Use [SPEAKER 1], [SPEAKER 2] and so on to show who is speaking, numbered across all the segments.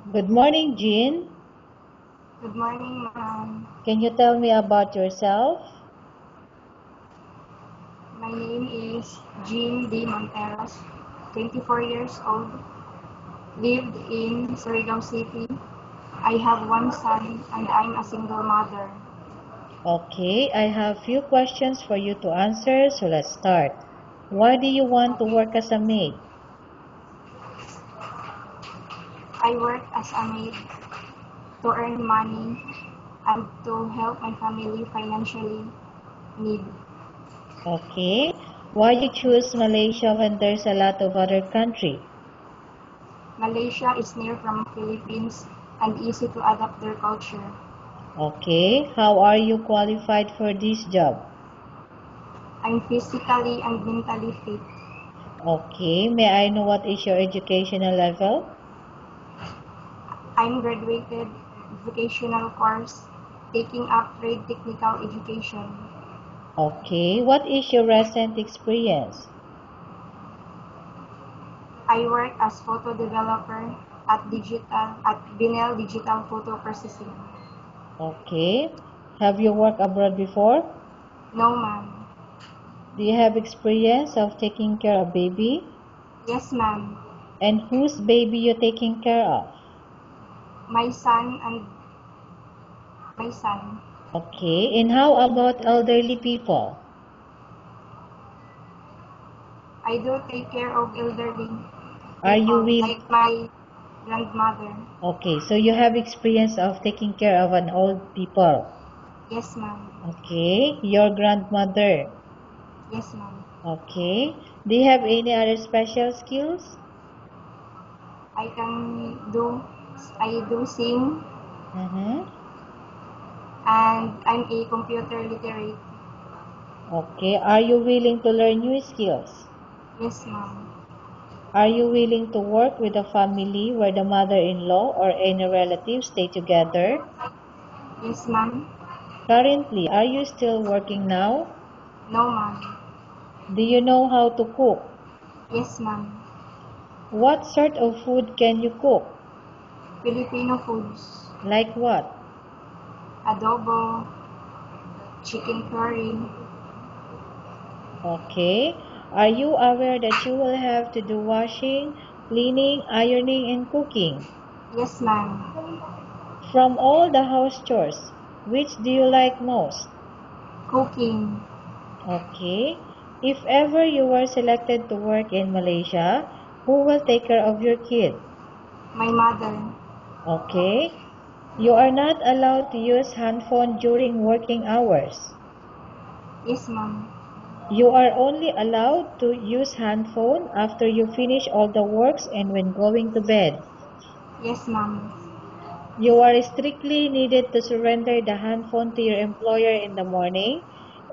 [SPEAKER 1] Good morning, Jean.
[SPEAKER 2] Good morning, ma'am.
[SPEAKER 1] Can you tell me about yourself?
[SPEAKER 2] My name is Jean D. Monteros, 24 years old, lived in Surigao City. I have one son and I'm a single mother.
[SPEAKER 1] Okay, I have few questions for you to answer, so let's start. Why do you want to
[SPEAKER 2] Okay.
[SPEAKER 1] work as a maid?
[SPEAKER 2] I work as a maid to earn money and to help my family financially need.
[SPEAKER 1] Okay, why you choose Malaysia when there's a lot of other country?
[SPEAKER 2] Malaysia is near from Philippines and easy to adapt their culture.
[SPEAKER 1] Okay, how are you qualified for this job?
[SPEAKER 2] I'm physically and mentally fit.
[SPEAKER 1] Okay, may I know what is your educational level?
[SPEAKER 2] I'm graduated vocational course taking up trade technical education.
[SPEAKER 1] Okay, what is your recent experience?
[SPEAKER 2] I work as photo developer at Binel Digital Photo Processing.
[SPEAKER 1] Okay, have you worked abroad before?
[SPEAKER 2] No, ma'am.
[SPEAKER 1] Do you have experience of taking care of baby?
[SPEAKER 2] Yes, ma'am.
[SPEAKER 1] And whose baby you're taking care of?
[SPEAKER 2] My son and my son.
[SPEAKER 1] Okay, and how about elderly people?
[SPEAKER 2] I do take care of elderly
[SPEAKER 1] Are you
[SPEAKER 2] people
[SPEAKER 1] will?
[SPEAKER 2] like my grandmother.
[SPEAKER 1] Okay, so you have experience of taking care of an old people.
[SPEAKER 2] Yes, ma'am.
[SPEAKER 1] Okay, your grandmother.
[SPEAKER 2] Yes, ma'am.
[SPEAKER 1] Okay, do you have any other special skills?
[SPEAKER 2] I can do I do sing
[SPEAKER 1] Mm-hmm.
[SPEAKER 2] and I'm a computer literate.
[SPEAKER 1] Okay, are you willing to learn new skills?
[SPEAKER 2] Yes, ma'am.
[SPEAKER 1] Are you willing to work with a family where the mother-in-law or any relatives stay together?
[SPEAKER 2] Yes, ma'am.
[SPEAKER 1] Currently, are you still working now?
[SPEAKER 2] No, ma'am.
[SPEAKER 1] Do you know how to cook?
[SPEAKER 2] Yes, ma'am.
[SPEAKER 1] What sort of food can you cook?
[SPEAKER 2] Filipino foods.
[SPEAKER 1] Like what?
[SPEAKER 2] Adobo, chicken curry.
[SPEAKER 1] Okay. Are you aware that you will have to do washing, cleaning, ironing, and cooking?
[SPEAKER 2] Yes, ma'am.
[SPEAKER 1] From all the house chores, which do you like most?
[SPEAKER 2] Cooking.
[SPEAKER 1] Okay. If ever you were selected to work in Malaysia, who will take care of your kid?
[SPEAKER 2] My mother.
[SPEAKER 1] Okay. You are not allowed to use handphone during working hours.
[SPEAKER 2] Yes, ma'am.
[SPEAKER 1] You are only allowed to use handphone after you finish all the works and when going to bed.
[SPEAKER 2] Yes, ma'am.
[SPEAKER 1] You are strictly needed to surrender the handphone to your employer in the morning,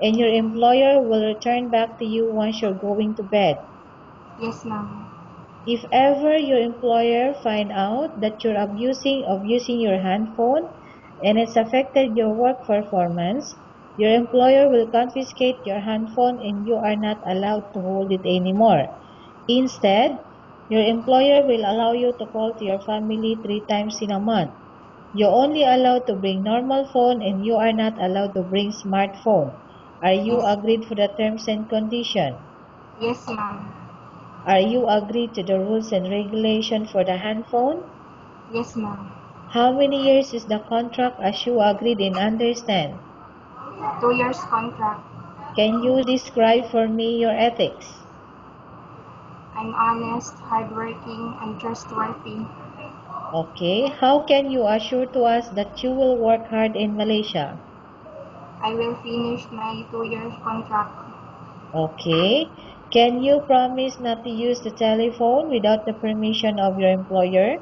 [SPEAKER 1] and your employer will return back to you once you're going to bed.
[SPEAKER 2] Yes, ma'am.
[SPEAKER 1] If ever your employer find out that you're abusing of using your handphone and it's affected your work performance, your employer will confiscate your handphone and you are not allowed to hold it anymore. Instead, your employer will allow you to call to your family 3 times in a month. You're only allowed to bring normal phone and you are not allowed to bring smartphone. Are you
[SPEAKER 2] Yes.
[SPEAKER 1] agreed for the terms and condition?
[SPEAKER 2] Yes, ma'am.
[SPEAKER 1] Are you agreed to the rules and regulation for the handphone?
[SPEAKER 2] Yes, ma'am.
[SPEAKER 1] How many years is the contract as you agreed and understand?
[SPEAKER 2] 2 years contract.
[SPEAKER 1] Can you describe for me your ethics?
[SPEAKER 2] I'm honest, hardworking, and trustworthy.
[SPEAKER 1] Okay, how can you assure to us that you will work hard in Malaysia?
[SPEAKER 2] I will finish my 2 years contract.
[SPEAKER 1] Okay, can you promise not to use the telephone without the permission of your employer?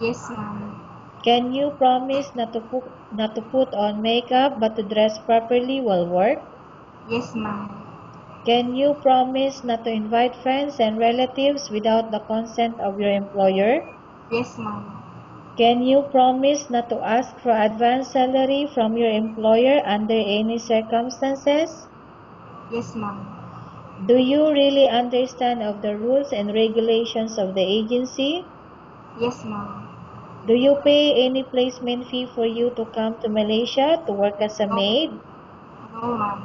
[SPEAKER 2] Yes, ma'am.
[SPEAKER 1] Can you promise not to put on makeup but to dress properly while work?
[SPEAKER 2] Yes, ma'am.
[SPEAKER 1] Can you promise not to invite friends and relatives without the consent of your employer?
[SPEAKER 2] Yes, ma'am.
[SPEAKER 1] Can you promise not to ask for advance salary from your employer under any circumstances?
[SPEAKER 2] Yes, ma'am.
[SPEAKER 1] Do you really understand of the rules and regulations of the agency?
[SPEAKER 2] Yes, ma'am.
[SPEAKER 1] Do you pay any placement fee for you to come to Malaysia to work as a
[SPEAKER 2] No,
[SPEAKER 1] maid?
[SPEAKER 2] no, ma'am.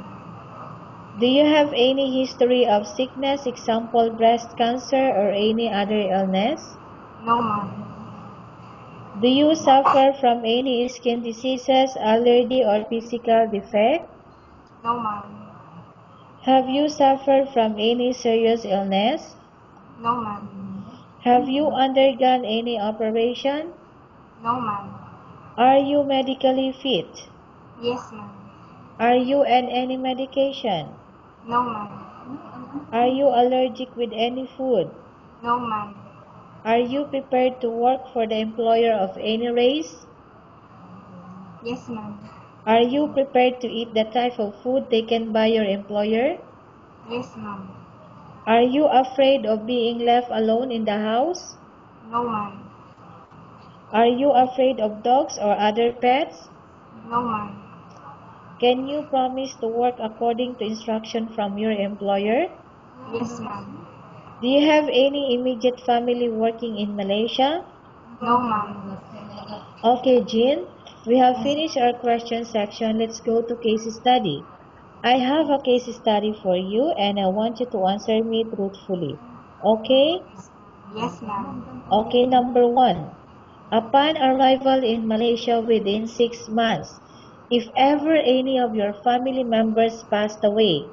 [SPEAKER 1] Do you have any history of sickness, example breast cancer or any other illness?
[SPEAKER 2] No, ma'am.
[SPEAKER 1] Do you suffer from any skin diseases, allergy or physical defect?
[SPEAKER 2] No, ma'am.
[SPEAKER 1] Have you suffered from any serious illness?
[SPEAKER 2] No, ma'am.
[SPEAKER 1] Have you undergone any operation?
[SPEAKER 2] No, ma'am.
[SPEAKER 1] Are you medically fit?
[SPEAKER 2] Yes, ma'am.
[SPEAKER 1] Are you on any medication?
[SPEAKER 2] No, ma'am.
[SPEAKER 1] Are you allergic with any food?
[SPEAKER 2] No, ma'am.
[SPEAKER 1] Are you prepared to work for the employer of any race?
[SPEAKER 2] Yes, ma'am.
[SPEAKER 1] Are you prepared to eat the type of food taken by your employer?
[SPEAKER 2] Yes, ma'am.
[SPEAKER 1] Are you afraid of being left alone in the house?
[SPEAKER 2] No, ma'am.
[SPEAKER 1] Are you afraid of dogs or other pets?
[SPEAKER 2] No, ma'am.
[SPEAKER 1] Can you promise to work according to instruction from your employer?
[SPEAKER 2] Yes, ma'am.
[SPEAKER 1] Do you have any immediate family working in Malaysia?
[SPEAKER 2] No, ma'am.
[SPEAKER 1] Okay, Jean, we have finished our question section. Let's go to case study. I have a case study for you and I want you to answer me truthfully. Okay?
[SPEAKER 2] Yes, ma'am.
[SPEAKER 1] Okay, number one. Upon arrival in Malaysia within 6 months, if ever any of your family members passed away,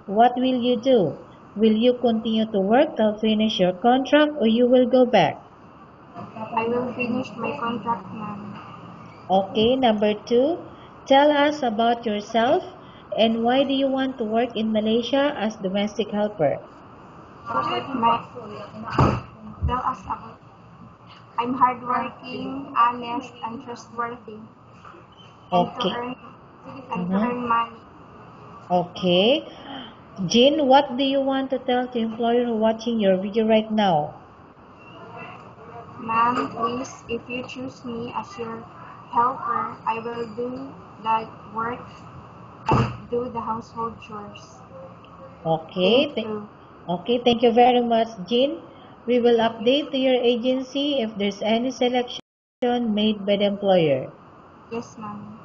[SPEAKER 1] what will you do? Will you continue to work till finish your contract or you will go back?
[SPEAKER 2] I will finish my contract, ma'am.
[SPEAKER 1] Okay, number two. Tell us about yourself and why do you want to work in Malaysia as domestic helper?
[SPEAKER 2] Tell us about. I'm hardworking, honest, and trustworthy, and to
[SPEAKER 1] Okay.
[SPEAKER 2] earn and to
[SPEAKER 1] Mm-hmm.
[SPEAKER 2] earn money.
[SPEAKER 1] Okay. Jean, what do you want to tell to employer who watching your video right now?
[SPEAKER 2] Ma'am, please, if you choose me as your helper, I will do the work and do the household chores.
[SPEAKER 1] Okay.
[SPEAKER 2] Thank you.
[SPEAKER 1] Okay, thank you very much, Jean. We will update to your agency if there's any selection made by the employer.
[SPEAKER 2] Yes, ma'am.